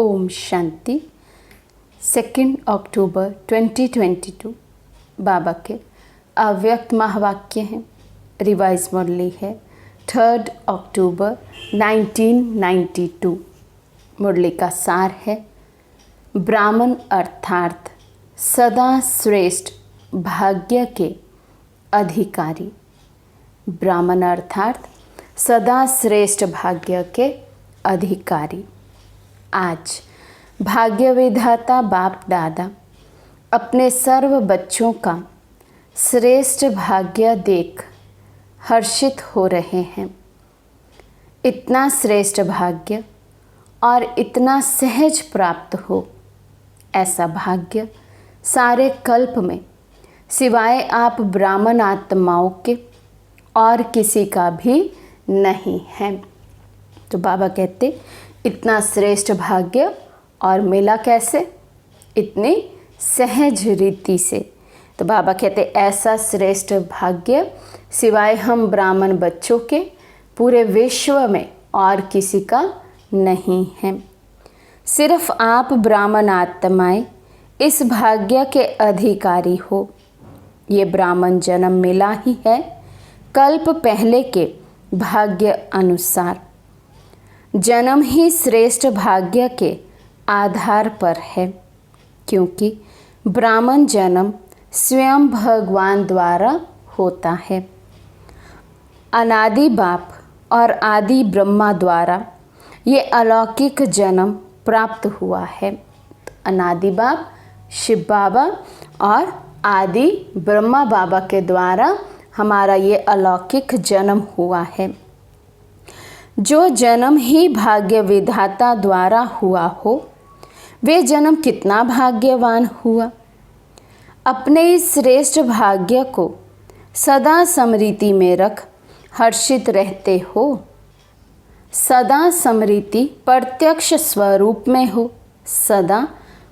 ओम शांति। 2 अक्टूबर 2022 बाबा के अव्यक्त महावाक्य हैं। रिवाइज मुरली है 3 अक्टूबर 1992। मुरली का सार है, ब्राह्मण अर्थात सदा श्रेष्ठ भाग्य के अधिकारी। ब्राह्मण अर्थात सदा श्रेष्ठ भाग्य के अधिकारी। आज भाग्य विधाता बाप दादा अपने सर्व बच्चों का श्रेष्ठ भाग्य देख हर्षित हो रहे हैं। इतना श्रेष्ठ भाग्य और इतना सहज प्राप्त हो, ऐसा भाग्य सारे कल्प में सिवाय आप ब्राह्मण आत्माओं के और किसी का भी नहीं है। तो बाबा कहते इतना श्रेष्ठ भाग्य और मिला कैसे? इतनी सहज रीति से। तो बाबा कहते ऐसा श्रेष्ठ भाग्य सिवाय हम ब्राह्मण बच्चों के पूरे विश्व में और किसी का नहीं है। सिर्फ आप ब्राह्मण आत्माएं इस भाग्य के अधिकारी हो। ये ब्राह्मण जन्म मिला ही है कल्प पहले के भाग्य अनुसार। जन्म ही श्रेष्ठ भाग्य के आधार पर है, क्योंकि ब्राह्मण जन्म स्वयं भगवान द्वारा होता है। अनादि बाप और आदि ब्रह्मा द्वारा ये अलौकिक जन्म प्राप्त हुआ है। अनादि बाप शिव बाबा और आदि ब्रह्मा बाबा के द्वारा हमारा ये अलौकिक जन्म हुआ है। जो जन्म ही भाग्य विधाता द्वारा हुआ हो, वे जन्म कितना भाग्यवान हुआ। अपने इस श्रेष्ठ भाग्य को सदा स्मृति में रख हर्षित रहते हो। सदा स्मृति प्रत्यक्ष स्वरूप में हो, सदा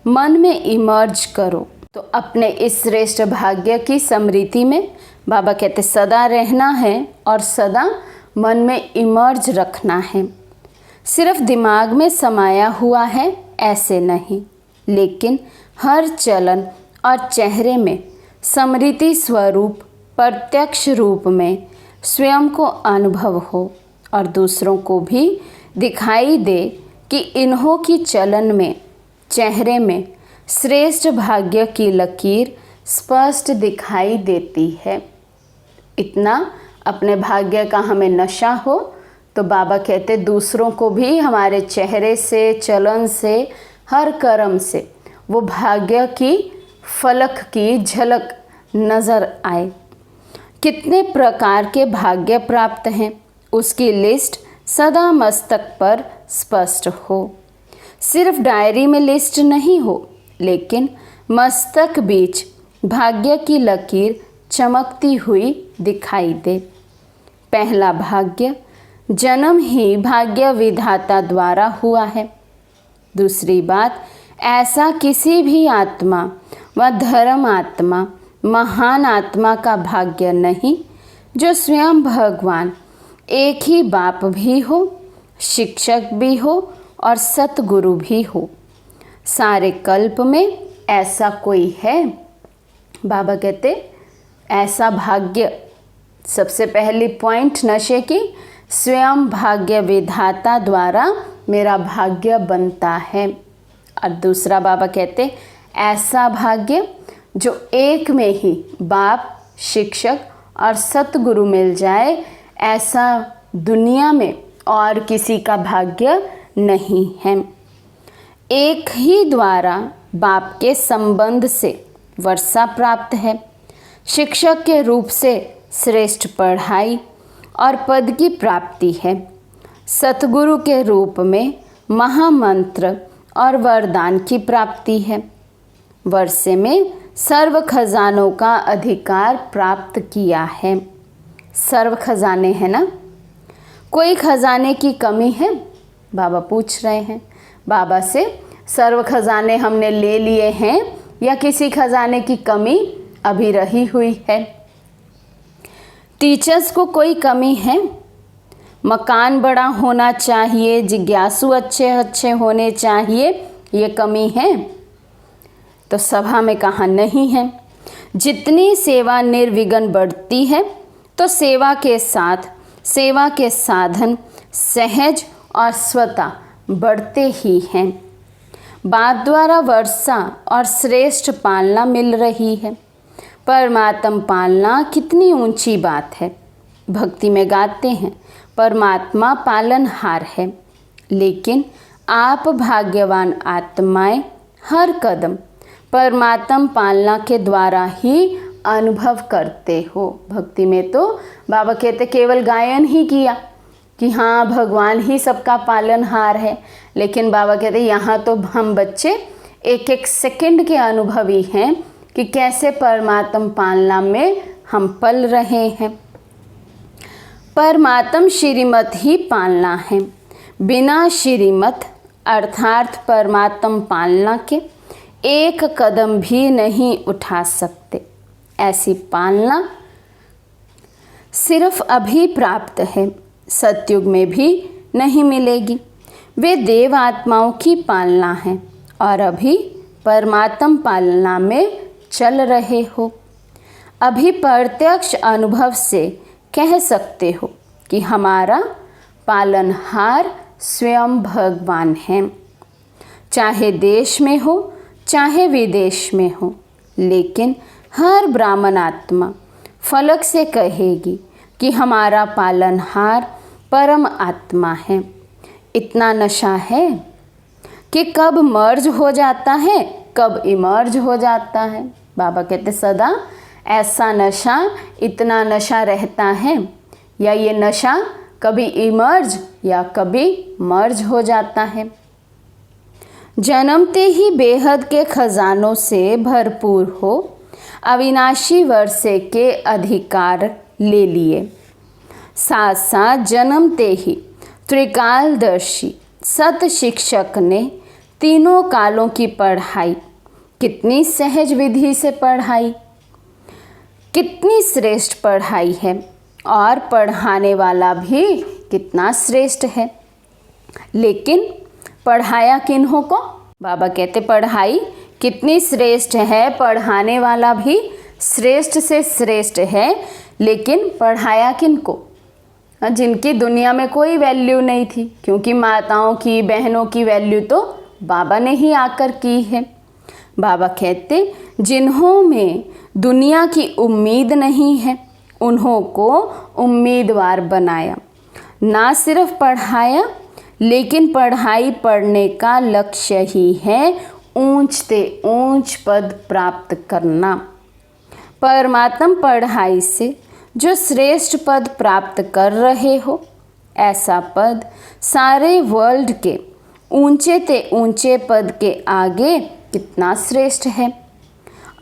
मन में इमर्ज करो। तो अपने इस श्रेष्ठ भाग्य की स्मृति में बाबा कहते सदा रहना है और सदा मन में इमर्ज रखना है। सिर्फ दिमाग में समाया हुआ है ऐसे नहीं, लेकिन हर चलन और चेहरे में स्मृति स्वरूप प्रत्यक्ष रूप में स्वयं को अनुभव हो और दूसरों को भी दिखाई दे कि इन्हों की चलन में, चेहरे में श्रेष्ठ भाग्य की लकीर स्पष्ट दिखाई देती है। इतना अपने भाग्य का हमें नशा हो तो बाबा कहते दूसरों को भी हमारे चेहरे से, चलन से, हर कर्म से वो भाग्य की फलक की झलक नज़र आए। कितने प्रकार के भाग्य प्राप्त हैं उसकी लिस्ट सदा मस्तक पर स्पष्ट हो। सिर्फ डायरी में लिस्ट नहीं हो, लेकिन मस्तक बीच भाग्य की लकीर चमकती हुई दिखाई दे। पहला भाग्य जन्म ही भाग्य विधाता द्वारा हुआ है। दूसरी बात, ऐसा किसी भी आत्मा व धर्म आत्मा, महान आत्मा का भाग्य नहीं जो स्वयं भगवान एक ही बाप भी हो, शिक्षक भी हो और सतगुरु भी हो। सारे कल्प में ऐसा कोई है? बाबा कहते ऐसा भाग्य, सबसे पहली पॉइंट नशे की, स्वयं भाग्य विधाता द्वारा मेरा भाग्य बनता है। और दूसरा बाबा कहते ऐसा भाग्य जो एक में ही बाप, शिक्षक और सतगुरु मिल जाए, ऐसा दुनिया में और किसी का भाग्य नहीं है। एक ही द्वारा बाप के संबंध से वर्षा प्राप्त है। शिक्षक के रूप से श्रेष्ठ पढ़ाई और पद की प्राप्ति है। सतगुरु के रूप में महामंत्र और वरदान की प्राप्ति है। वर्षे में सर्व खजानों का अधिकार प्राप्त किया है। सर्व खजाने हैं ना? कोई खजाने की कमी है? बाबा पूछ रहे हैं बाबा से, सर्व खजाने हमने ले लिए हैं या किसी खजाने की कमी अभी रही हुई है? टीचर्स को कोई कमी है? मकान बड़ा होना चाहिए, जिज्ञासु अच्छे अच्छे होने चाहिए, ये कमी है? तो सभा में कहा नहीं है। जितनी सेवा निर्विघ्न बढ़ती है तो सेवा के साथ सेवा के साधन सहज और स्वतः बढ़ते ही हैं। बाप द्वारा वर्षा और श्रेष्ठ पालना मिल रही है। परमात्मा पालना कितनी ऊंची बात है। भक्ति में गाते हैं परमात्मा पालनहार है, लेकिन आप भाग्यवान आत्माएं हर कदम परमात्मा पालना के द्वारा ही अनुभव करते हो। भक्ति में तो बाबा कहते केवल गायन ही किया कि हाँ भगवान ही सबका पालनहार है, लेकिन बाबा कहते यहाँ तो हम बच्चे एक एक सेकंड के अनुभवी हैं कि कैसे परमात्मा पालना में हम पल रहे हैं। परमात्मा श्रीमत ही पालना है। बिना श्रीमत अर्थात परमात्मा पालना के एक कदम भी नहीं उठा सकते। ऐसी पालना सिर्फ अभी प्राप्त है, सतयुग में भी नहीं मिलेगी। वे देव आत्माओं की पालना है और अभी परमात्मा पालना में चल रहे हो। अभी प्रत्यक्ष अनुभव से कह सकते हो कि हमारा पालनहार स्वयं भगवान है। चाहे देश में हो चाहे विदेश में हो, लेकिन हर ब्राह्मण आत्मा फलक से कहेगी कि हमारा पालनहार परम आत्मा है। इतना नशा है कि कब मर्ज हो जाता है, कब इमर्ज हो जाता है। बाबा कहते सदा ऐसा नशा, इतना नशा रहता है, या ये नशा कभी इमर्ज या कभी मर्ज हो जाता है। जन्मते ही बेहद के खजानों से भरपूर हो अविनाशी वर्षे के अधिकार ले लिए। साथ साथ जन्मते ही त्रिकालदर्शी सत शिक्षक ने तीनों कालों की पढ़ाई कितनी सहज विधि से पढ़ाई, कितनी श्रेष्ठ पढ़ाई है, और पढ़ाने वाला भी कितना श्रेष्ठ है। लेकिन पढ़ाया किन्हों को? बाबा कहते पढ़ाई कितनी श्रेष्ठ है, पढ़ाने वाला भी श्रेष्ठ से श्रेष्ठ है, लेकिन पढ़ाया किनको? जिनकी दुनिया में कोई वैल्यू नहीं थी, क्योंकि माताओं की बहनों की वैल्यू तो बाबा ने ही आकर की है। बाबा कहते जिन्हों में दुनिया की उम्मीद नहीं है उन्हों को उम्मीदवार बनाया। ना सिर्फ पढ़ाया, लेकिन पढ़ाई पढ़ने का लक्ष्य ही है ऊंच से ऊंच पद प्राप्त करना। परमात्मा पढ़ाई से जो श्रेष्ठ पद प्राप्त कर रहे हो, ऐसा पद सारे वर्ल्ड के ऊंचे ते ऊंचे पद के आगे कितना श्रेष्ठ है।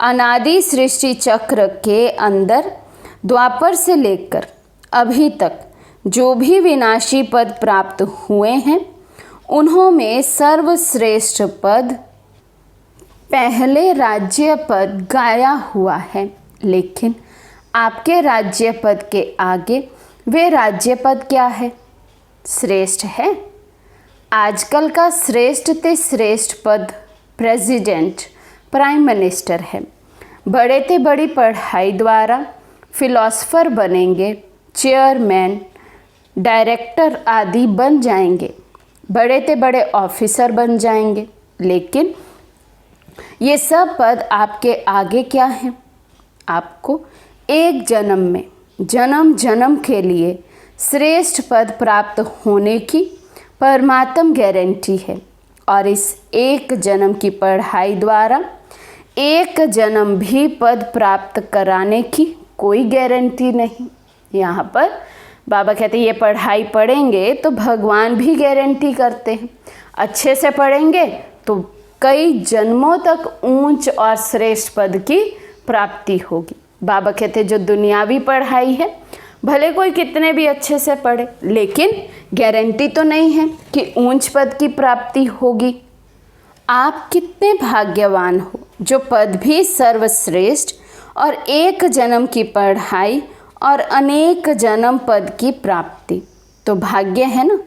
अनादि सृष्टि चक्र के अंदर द्वापर से लेकर अभी तक जो भी विनाशी पद प्राप्त हुए हैं, उन्हों में सर्वश्रेष्ठ पद पहले राज्य पद गाया हुआ है। लेकिन आपके राज्य पद के आगे वे राज्य पद क्या है? श्रेष्ठ है। आजकल का श्रेष्ठ ते श्रेष्ठ पद प्रेसिडेंट, प्राइम मिनिस्टर है। बड़े ते बड़ी पढ़ाई द्वारा फिलॉसफर बनेंगे, चेयरमैन, डायरेक्टर आदि बन जाएंगे, बड़े ते बड़े ऑफिसर बन जाएंगे। लेकिन ये सब पद आपके आगे क्या हैं? आपको एक जन्म में जन्म जन्म के लिए श्रेष्ठ पद प्राप्त होने की परमात्म गारंटी है, और इस एक जन्म की पढ़ाई द्वारा एक जन्म भी पद प्राप्त कराने की कोई गारंटी नहीं। यहाँ पर बाबा कहते ये पढ़ाई पढ़ेंगे तो भगवान भी गारंटी करते हैं, अच्छे से पढ़ेंगे तो कई जन्मों तक ऊंच और श्रेष्ठ पद की प्राप्ति होगी। बाबा कहते जो दुनियावी पढ़ाई है, भले कोई कितने भी अच्छे से पढ़े, लेकिन गारंटी तो नहीं है कि ऊंच पद की प्राप्ति होगी। आप कितने भाग्यवान हो जो पद भी सर्वश्रेष्ठ और एक जन्म की पढ़ाई और अनेक जन्म पद की प्राप्ति। तो भाग्य है ना,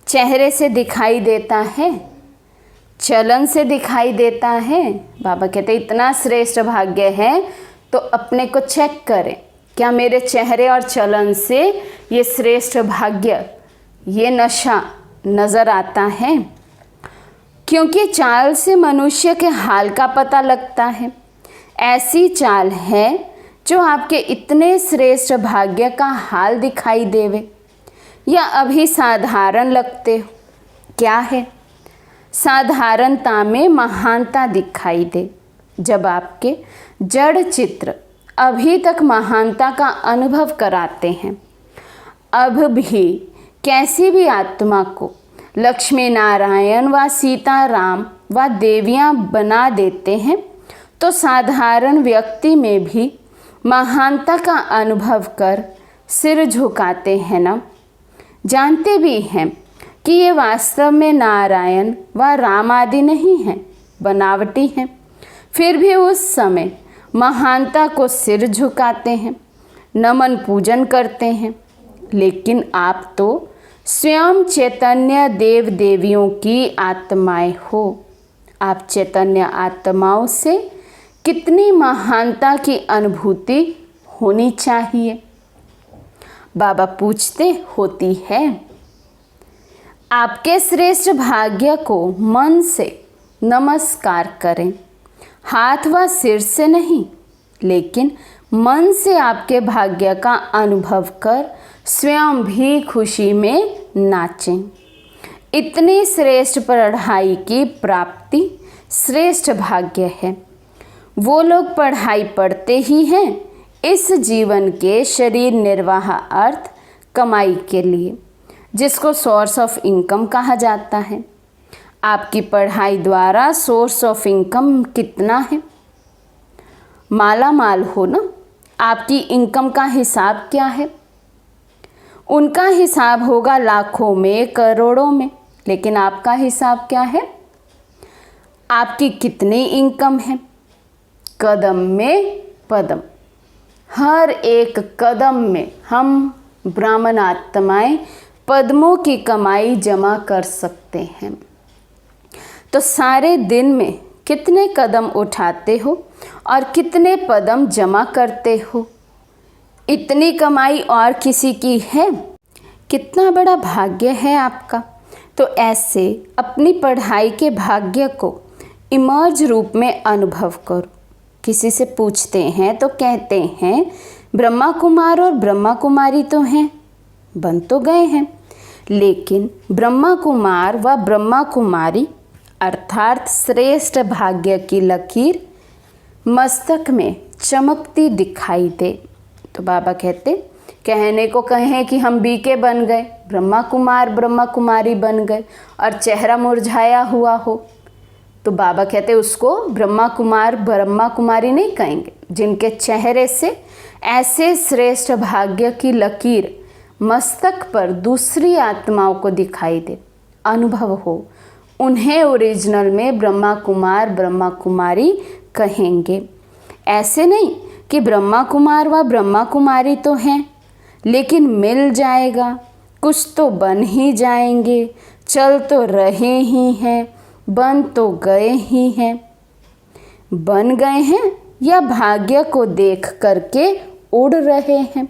चेहरे से दिखाई देता है, चलन से दिखाई देता है। बाबा कहते इतना श्रेष्ठ भाग्य है तो अपने को चेक करें, क्या मेरे चेहरे और चलन से ये श्रेष्ठ भाग्य, ये नशा नज़र आता है? क्योंकि चाल से मनुष्य के हाल का पता लगता है। ऐसी चाल है जो आपके इतने श्रेष्ठ भाग्य का हाल दिखाई देवे, या अभी साधारण लगते हो? क्या है? साधारणता में महानता दिखाई दे। जब आपके जड़ चित्र अभी तक महानता का अनुभव कराते हैं, अब भी कैसी भी आत्मा को लक्ष्मी नारायण व सीताराम व देवियाँ बना देते हैं, तो साधारण व्यक्ति में भी महानता का अनुभव कर सिर झुकाते हैं ना। जानते भी हैं कि ये वास्तव में नारायण व राम आदि नहीं हैं, बनावटी हैं, फिर भी उस समय महानता को सिर झुकाते हैं, नमन पूजन करते हैं। लेकिन आप तो स्वयं चैतन्य देव देवियों की आत्माएं हो। आप चैतन्य आत्माओं से कितनी महानता की अनुभूति होनी चाहिए? बाबा पूछते होती है। आपके श्रेष्ठ भाग्य को मन से नमस्कार करें, हाथ व सिर से नहीं, लेकिन मन से आपके भाग्य का अनुभव कर स्वयं भी खुशी में नाचें। इतनी श्रेष्ठ पढ़ाई की प्राप्ति श्रेष्ठ भाग्य है। वो लोग पढ़ाई पढ़ते ही हैं इस जीवन के शरीर निर्वाह अर्थ कमाई के लिए, जिसको सोर्स ऑफ इनकम कहा जाता है। आपकी पढ़ाई द्वारा सोर्स ऑफ इनकम कितना है? माला माल हो ना। आपकी इनकम का हिसाब क्या है? उनका हिसाब होगा लाखों में, करोड़ों में, लेकिन आपका हिसाब क्या है? आपकी कितनी इनकम है? कदम में पदम, हर एक कदम में हम ब्राह्मण आत्माएं पद्मों की कमाई जमा कर सकते हैं। तो सारे दिन में कितने कदम उठाते हो और कितने पदम जमा करते हो? इतनी कमाई और किसी की है? कितना बड़ा भाग्य है आपका। तो ऐसे अपनी पढ़ाई के भाग्य को इमर्ज रूप में अनुभव करो। किसी से पूछते हैं तो कहते हैं ब्रह्मा कुमार और ब्रह्मा कुमारी तो हैं, बन तो गए हैं, लेकिन ब्रह्मा कुमार व ब्रह्मा कुमारी अर्थात श्रेष्ठ भाग्य की लकीर मस्तक में चमकती दिखाई दे। तो बाबा कहते, कहने को कहें कि हम बीके बन गए, ब्रह्मा कुमार ब्रह्मा कुमारी बन गए और चेहरा मुरझाया हुआ हो, तो बाबा कहते उसको ब्रह्मा कुमार ब्रह्मा कुमारी नहीं कहेंगे। जिनके चेहरे से ऐसे श्रेष्ठ भाग्य की लकीर मस्तक पर दूसरी आत्माओं को दिखाई दे, अनुभव हो, उन्हें ओरिजिनल में ब्रह्मा कुमार ब्रह्मा कुमारी कहेंगे। ऐसे नहीं कि ब्रह्मा कुमार व ब्रह्मा कुमारी तो हैं, लेकिन मिल जाएगा, कुछ तो बन ही जाएंगे, चल तो रहे ही हैं, बन तो गए ही हैं। बन गए हैं या भाग्य को देख करके उड़ रहे हैं?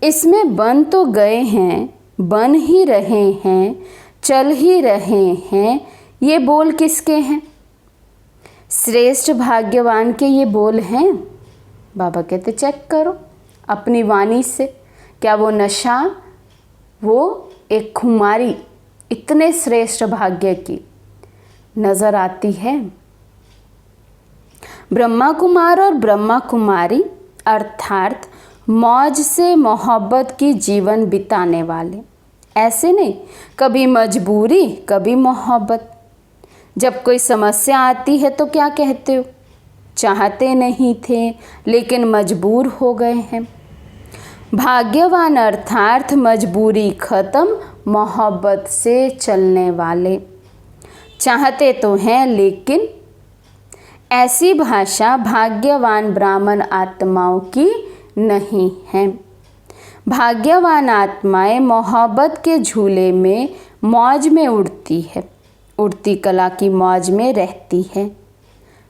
इसमें बन तो गए हैं, बन ही रहे हैं, चल ही रहे हैं, ये बोल किसके हैं? श्रेष्ठ भाग्यवान के ये बोल हैं। बाबा कहते चेक करो अपनी वाणी से, क्या वो नशा, वो एक खुमारी इतने श्रेष्ठ भाग्य की नजर आती है? ब्रह्मा कुमार और ब्रह्मा कुमारी अर्थात मौज से मोहब्बत की जीवन बिताने वाले। ऐसे नहीं कभी मजबूरी कभी मोहब्बत। जब कोई समस्या आती है तो क्या कहते हो? चाहते नहीं थे लेकिन मजबूर हो गए हैं। भाग्यवान अर्थात मजबूरी खत्म, मोहब्बत से चलने वाले। चाहते तो हैं लेकिन ऐसी भाषा भाग्यवान ब्राह्मण आत्माओं की नहीं है। भाग्यवान आत्माएं मोहब्बत के झूले में मौज में उड़ती है, उड़ती कला की मौज में रहती है।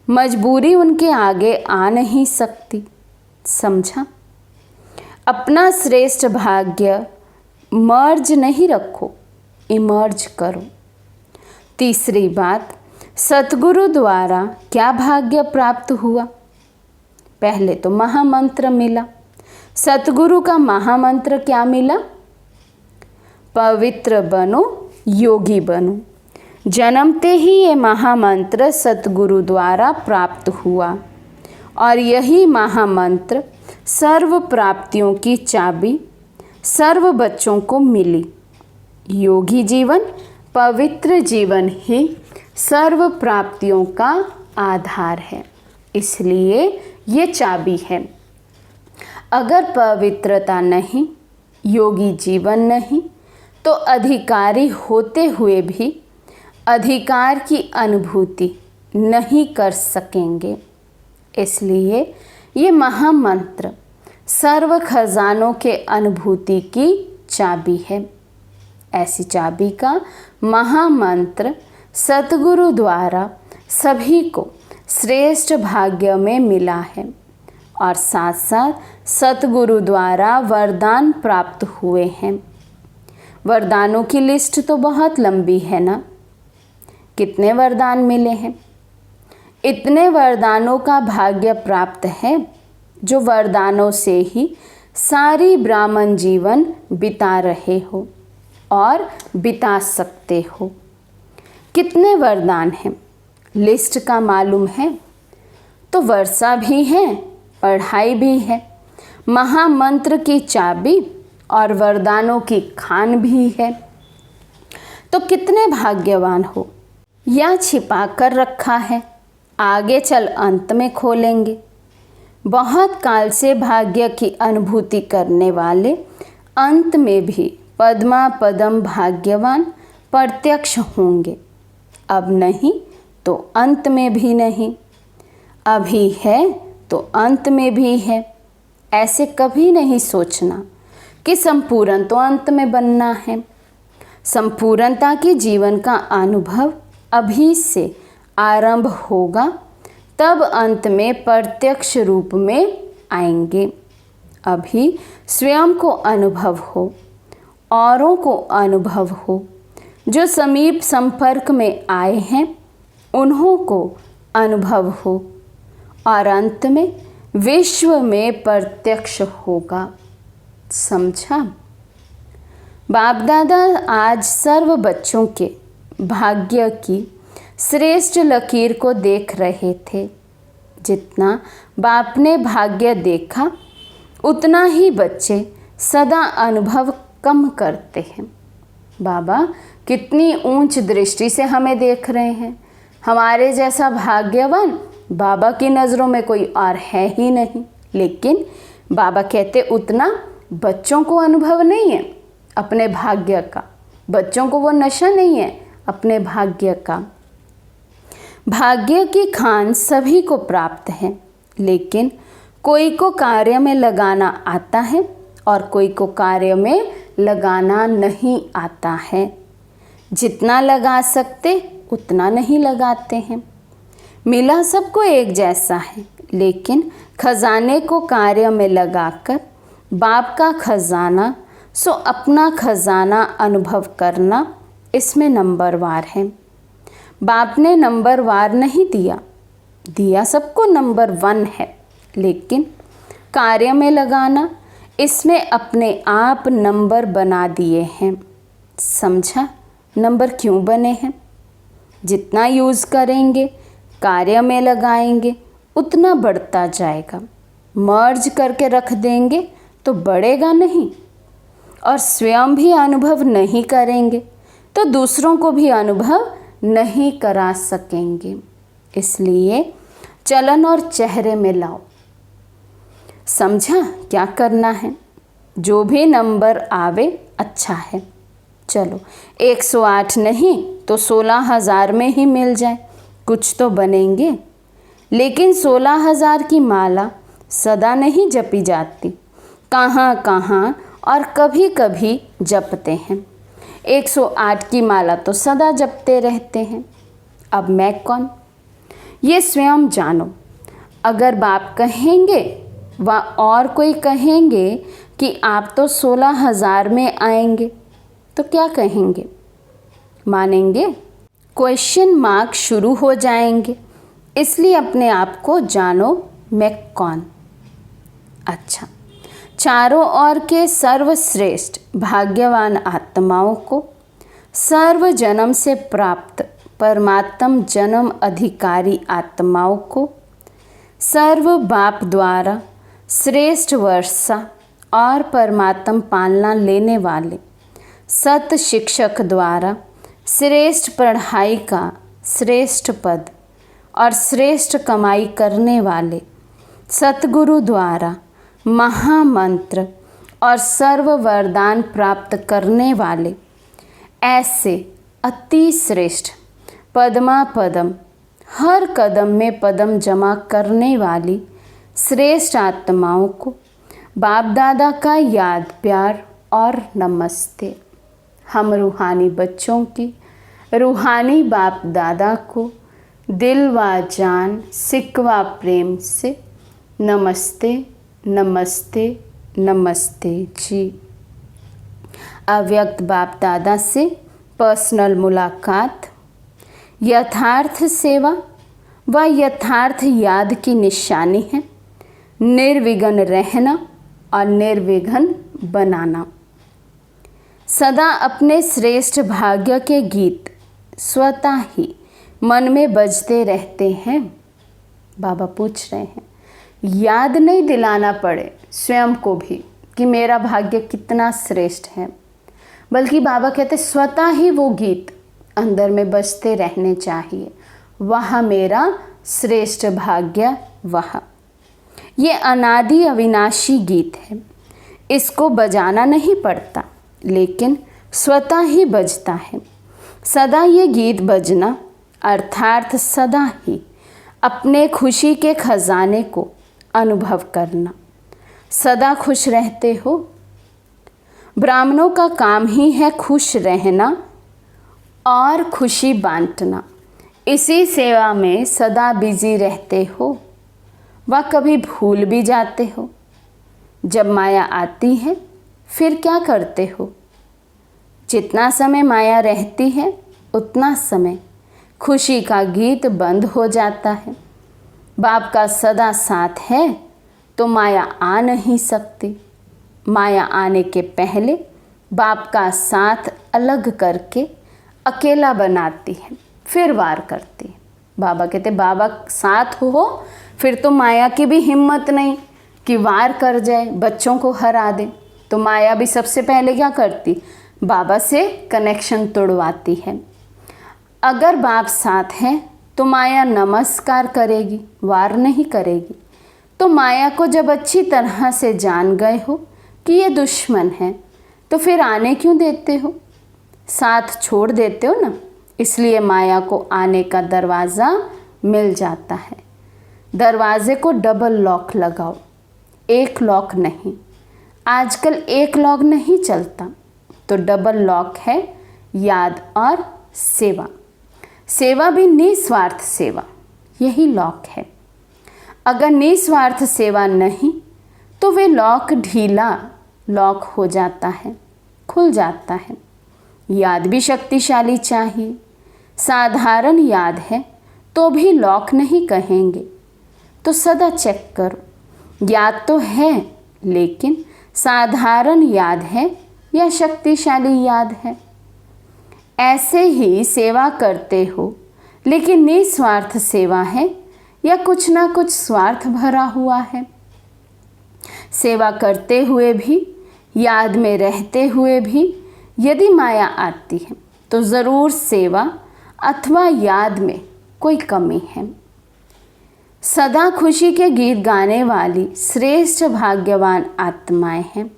मजबूरी उनके आगे आ नहीं सकती। समझा? अपना श्रेष्ठ भाग्य मर्ज नहीं रखो, इमर्ज करो। तीसरी बात, सतगुरु द्वारा क्या भाग्य प्राप्त हुआ? पहले तो महामंत्र मिला। सतगुरु का महामंत्र क्या मिला? पवित्र बनो, योगी बनो। जन्मते ही ये महामंत्र सतगुरु द्वारा प्राप्त हुआ और यही महामंत्र सर्व प्राप्तियों की चाबी सर्व बच्चों को मिली। योगी जीवन, पवित्र जीवन ही सर्व प्राप्तियों का आधार है, इसलिए ये चाबी है। अगर पवित्रता नहीं, योगी जीवन नहीं, तो अधिकारी होते हुए भी अधिकार की अनुभूति नहीं कर सकेंगे। इसलिए ये महामंत्र सर्व खजानों के अनुभूति की चाबी है। ऐसी चाबी का महामंत्र सतगुरु द्वारा सभी को श्रेष्ठ भाग्य में मिला है और साथ साथ सतगुरु द्वारा वरदान प्राप्त हुए हैं। वरदानों की लिस्ट तो बहुत लंबी है ना। कितने वरदान मिले हैं? इतने वरदानों का भाग्य प्राप्त है जो वरदानों से ही सारी ब्राह्मण जीवन बिता रहे हो और बिता सकते हो। कितने वरदान हैं? लिस्ट का मालूम है तो वर्षा भी है, पढ़ाई भी है, महामंत्र की चाबी और वरदानों की खान भी है। तो कितने भाग्यवान हो। या छिपा कर रखा है, आगे चल अंत में खोलेंगे। बहुत काल से भाग्य की अनुभूति करने वाले अंत में भी पद्मा पदम भाग्यवान प्रत्यक्ष होंगे। अब नहीं तो अंत में भी नहीं, अभी है तो अंत में भी है। ऐसे कभी नहीं सोचना कि संपूर्ण तो अंत में बनना है। संपूर्णता के जीवन का अनुभव अभी से आरंभ होगा, तब अंत में प्रत्यक्ष रूप में आएंगे। अभी स्वयं को अनुभव हो, औरों को अनुभव हो, जो समीप संपर्क में आए हैं उन्हों को अनुभव हो और अंत में विश्व में प्रत्यक्ष होगा। समझा? बाप दादा आज सर्व बच्चों के भाग्य की श्रेष्ठ लकीर को देख रहे थे। जितना बाप ने भाग्य देखा उतना ही बच्चे सदा अनुभव कम करते हैं। बाबा कितनी ऊंच दृष्टि से हमें देख रहे हैं। हमारे जैसा भाग्यवान बाबा की नज़रों में कोई और है ही नहीं। लेकिन बाबा कहते उतना बच्चों को अनुभव नहीं है अपने भाग्य का। बच्चों को वो नशा नहीं है अपने भाग्य का। भाग्य की खान सभी को प्राप्त है, लेकिन कोई को कार्य में लगाना आता है और कोई को कार्य में लगाना नहीं आता है। जितना लगा सकते उतना नहीं लगाते हैं। मिला सबको एक जैसा है, लेकिन खजाने को कार्य में लगाकर बाप का खजाना सो अपना खजाना अनुभव करना, इसमें नंबरवार है। बाप ने नंबरवार नहीं दिया, दिया सबको नंबर 1 है, लेकिन कार्य में लगाना इसमें अपने आप नंबर बना दिए हैं। समझा? नंबर क्यों बने हैं? जितना यूज़ करेंगे, कार्य में लगाएंगे, उतना बढ़ता जाएगा। मर्ज करके रख देंगे तो बढ़ेगा नहीं, और स्वयं भी अनुभव नहीं करेंगे तो दूसरों को भी अनुभव नहीं करा सकेंगे। इसलिए चलन और चेहरे में लाओ। समझा क्या करना है? जो भी नंबर आवे अच्छा है। चलो 108 नहीं तो 16,000 में ही मिल जाए, कुछ तो बनेंगे। लेकिन 16,000 की माला सदा नहीं जपी जाती, कहाँ कहाँ और कभी कभी जपते हैं। 108 की माला तो सदा जपते रहते हैं। अब मैं कौन, ये स्वयं जानो। अगर बाप कहेंगे व और कोई कहेंगे कि आप तो 16,000 में आएंगे, तो क्या कहेंगे? मानेंगे? क्वेश्चन मार्क शुरू हो जाएंगे। इसलिए अपने आप को जानो, मैं कौन। अच्छा, चारों ओर के सर्वश्रेष्ठ भाग्यवान आत्माओं को, सर्व जन्म से प्राप्त परमात्म जन्म अधिकारी आत्माओं को, सर्व बाप द्वारा श्रेष्ठ वर्षा और परमात्म पालना लेने वाले सत शिक्षक द्वारा श्रेष्ठ पढ़ाई का श्रेष्ठ पद और श्रेष्ठ कमाई करने वाले सतगुरु द्वारा महामंत्र और सर्व वरदान प्राप्त करने वाले ऐसे अति श्रेष्ठ पद्मा पदम, हर कदम में पदम जमा करने वाली श्रेष्ठ आत्माओं को बाप दादा का याद प्यार और नमस्ते। हम रूहानी बच्चों की रूहानी बाप दादा को दिल व जान सिकवा प्रेम से नमस्ते नमस्ते नमस्ते जी। अव्यक्त बाप दादा से पर्सनल मुलाकात, यथार्थ सेवा व यथार्थ याद की निशानी है निर्विघ्न रहना और निर्विघ्न बनाना। सदा अपने श्रेष्ठ भाग्य के गीत स्वतः ही मन में बजते रहते हैं। बाबा पूछ रहे हैं, याद नहीं दिलाना पड़े स्वयं को भी कि मेरा भाग्य कितना श्रेष्ठ है, बल्कि बाबा कहते स्वतः ही वो गीत अंदर में बजते रहने चाहिए। वह मेरा श्रेष्ठ भाग्य वह। ये अनादि अविनाशी गीत है, इसको बजाना नहीं पड़ता, लेकिन स्वतः ही बजता है। सदा ये गीत बजना अर्थात सदा ही अपने खुशी के खजाने को अनुभव करना। सदा खुश रहते हो। ब्राह्मणों का काम ही है खुश रहना और खुशी बांटना। इसी सेवा में सदा बिजी रहते हो व कभी भूल भी जाते हो। जब माया आती है फिर क्या करते हो? जितना समय माया रहती है उतना समय खुशी का गीत बंद हो जाता है। बाप का सदा साथ है तो माया आ नहीं सकती। माया आने के पहले बाप का साथ अलग करके अकेला बनाती है, फिर वार करती है। बाबा कहते बाबा साथ हो फिर तो माया की भी हिम्मत नहीं कि वार कर जाए, बच्चों को हरा दे। तो माया भी सबसे पहले क्या करती? बाबा से कनेक्शन तोड़वाती है। अगर बाप साथ है तो माया नमस्कार करेगी, वार नहीं करेगी। तो माया को जब अच्छी तरह से जान गए हो कि ये दुश्मन है, तो फिर आने क्यों देते हो? साथ छोड़ देते हो ना, इसलिए माया को आने का दरवाज़ा मिल जाता है। दरवाजे को डबल लॉक लगाओ, एक लॉक नहीं। आजकल एक लॉक नहीं चलता, तो डबल लॉक है याद और सेवा। सेवा भी निस्वार्थ सेवा, यही लॉक है। अगर निस्वार्थ सेवा नहीं तो वे लॉक ढीला लॉक हो जाता है, खुल जाता है। याद भी शक्तिशाली चाहिए। साधारण याद है तो भी लॉक नहीं कहेंगे। तो सदा चेक करो, याद तो है लेकिन साधारण याद है या शक्तिशाली याद है। ऐसे ही सेवा करते हो लेकिन निस्वार्थ सेवा है या कुछ ना कुछ स्वार्थ भरा हुआ है। सेवा करते हुए भी, याद में रहते हुए भी यदि माया आती है तो ज़रूर सेवा अथवा याद में कोई कमी है। सदा खुशी के गीत गाने वाली श्रेष्ठ भाग्यवान आत्माएं हैं।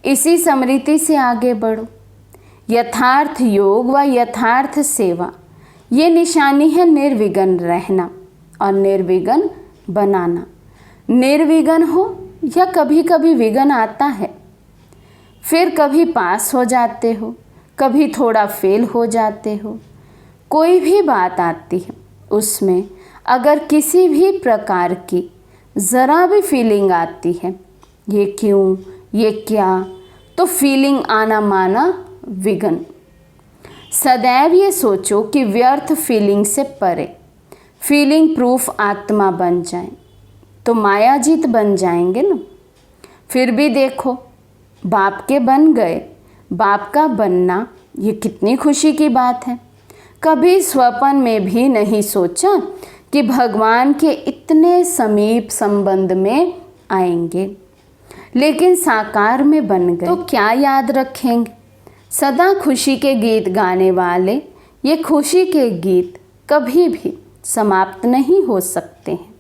इसी स्मृति से आगे बढ़ो। यथार्थ योग व यथार्थ सेवा, ये निशानी है निर्विघ्न रहना और निर्विघ्न बनाना। निर्विघ्न हो या कभी कभी विघ्न आता है, फिर कभी पास हो जाते हो, कभी थोड़ा फेल हो जाते हो। कोई भी बात आती है, उसमें अगर किसी भी प्रकार की ज़रा भी फीलिंग आती है, ये क्यों, ये क्या, तो फीलिंग आना माना विघ्न। सदैव ये सोचो कि व्यर्थ फीलिंग से परे फीलिंग प्रूफ आत्मा बन जाए तो मायाजीत बन जाएंगे ना। फिर भी देखो, बाप के बन गए, बाप का बनना ये कितनी खुशी की बात है। कभी स्वप्न में भी नहीं सोचा कि भगवान के इतने समीप संबंध में आएंगे, लेकिन साकार में बन गए तो क्या याद रखेंगे। सदा खुशी के गीत गाने वाले ये खुशी के गीत कभी भी समाप्त नहीं हो सकते हैं।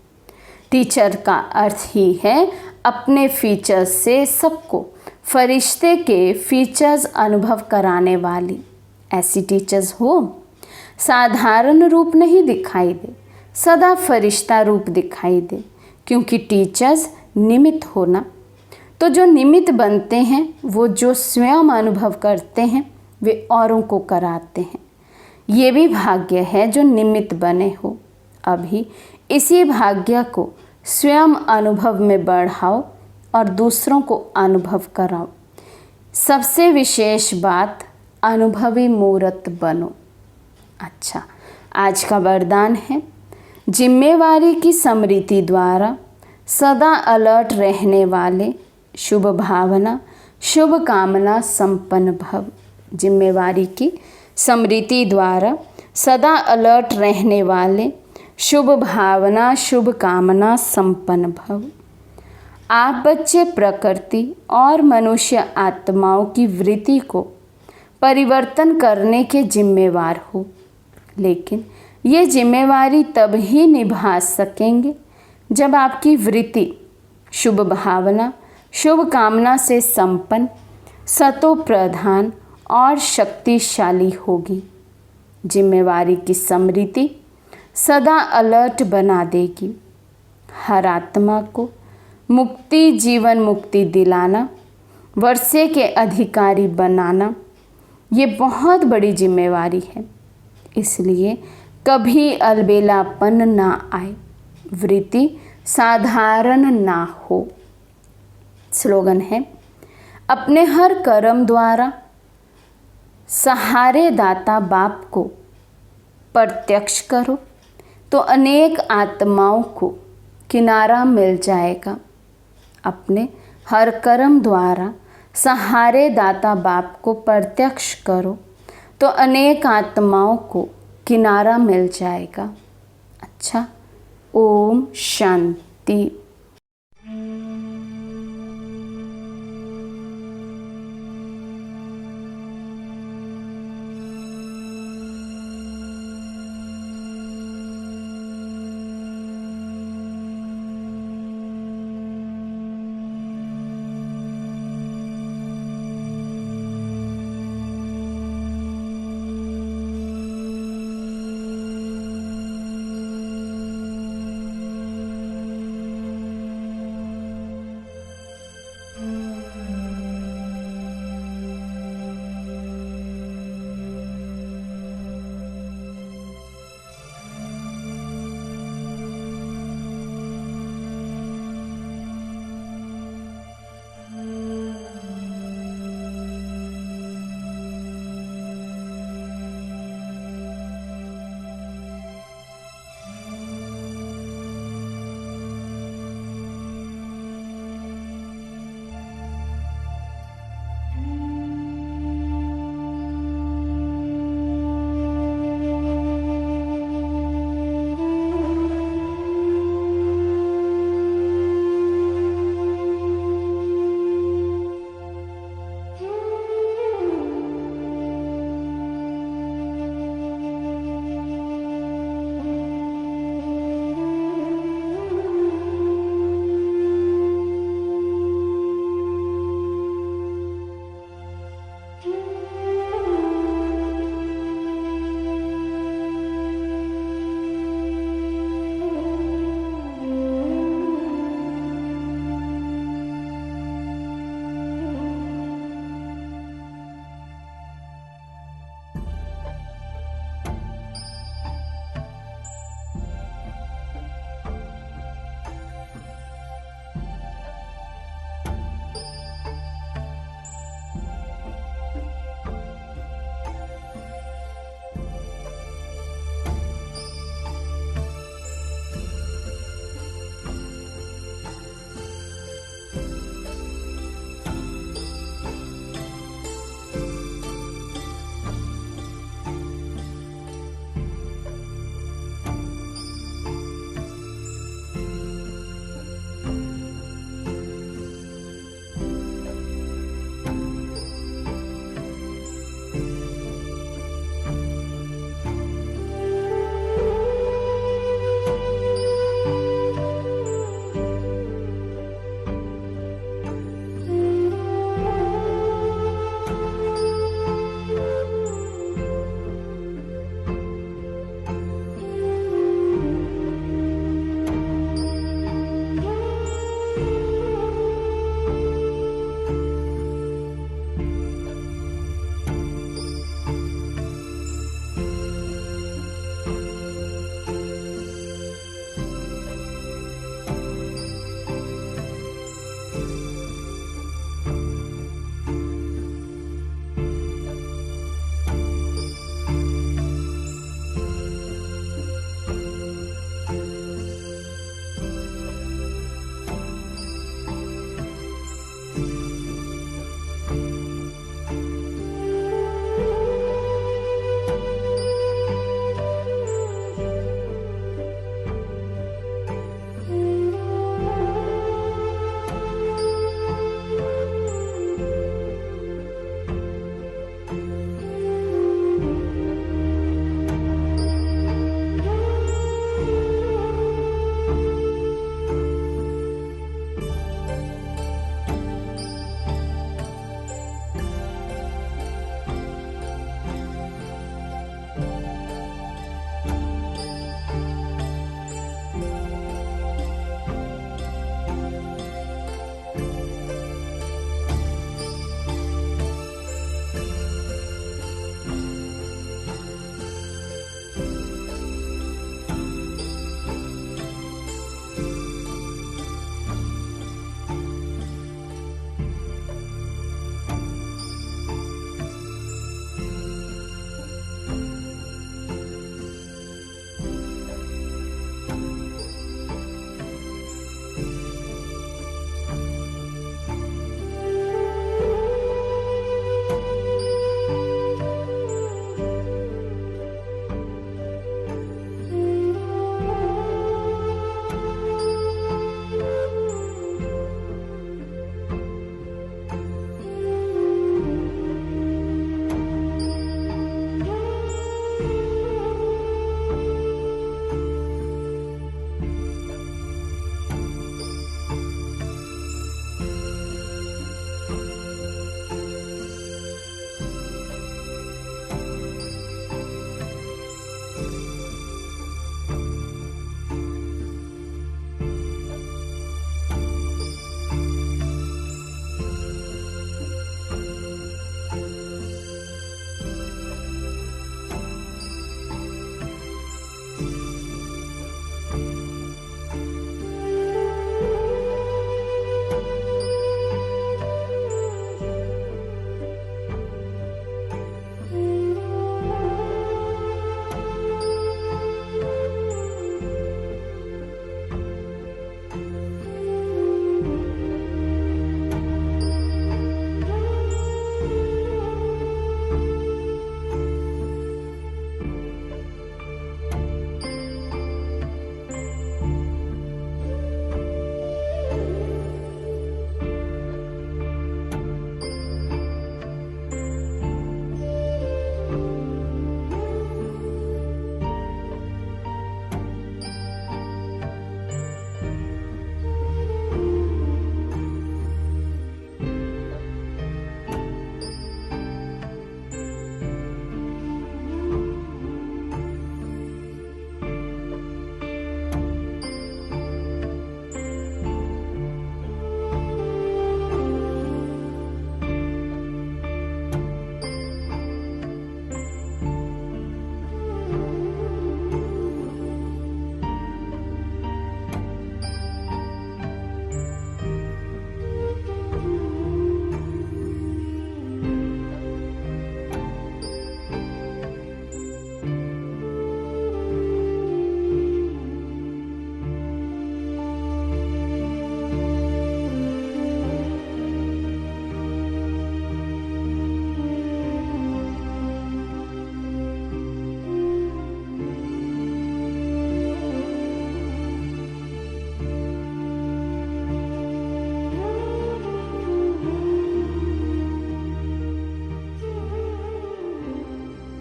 टीचर का अर्थ ही है अपने फीचर्स से सबको फरिश्ते के फीचर्स अनुभव कराने वाली। ऐसी टीचर्स हो, साधारण रूप नहीं दिखाई दे, सदा फरिश्ता रूप दिखाई दे। क्योंकि टीचर्स निमित्त हो ना, तो जो निमित्त बनते हैं वो जो स्वयं अनुभव करते हैं वे औरों को कराते हैं। ये भी भाग्य है जो निमित्त बने हो। अभी इसी भाग्य को स्वयं अनुभव में बढ़ाओ और दूसरों को अनुभव कराओ। सबसे विशेष बात, अनुभवी मूर्त बनो। अच्छा, आज का वरदान है, जिम्मेवारी की स्मृति द्वारा सदा अलर्ट रहने वाले, शुभ भावना शुभ कामना संपन्न भव। जिम्मेवारी की स्मृति द्वारा सदा अलर्ट रहने वाले, शुभ भावना शुभ कामना संपन्न भव। आप बच्चे प्रकृति और मनुष्य आत्माओं की वृत्ति को परिवर्तन करने के जिम्मेवार हो, लेकिन ये जिम्मेवारी तब ही निभा सकेंगे जब आपकी वृत्ति शुभ भावना शुभ कामना से संपन्न, सतो प्रधान और शक्तिशाली होगी। जिम्मेवारी की स्मृति सदा अलर्ट बना देगी। हर आत्मा को मुक्ति, जीवन मुक्ति दिलाना, वर्षे के अधिकारी बनाना, ये बहुत बड़ी जिम्मेवारी है। इसलिए कभी अलबेलापन ना आए, वृत्ति साधारण ना हो। स्लोगन है, अपने हर कर्म द्वारा सहारे दाता बाप को प्रत्यक्ष करो तो अनेक आत्माओं को किनारा मिल जाएगा। अपने हर कर्म द्वारा सहारे दाता बाप को प्रत्यक्ष करो तो अनेक आत्माओं को किनारा मिल जाएगा। अच्छा, ओम शांति।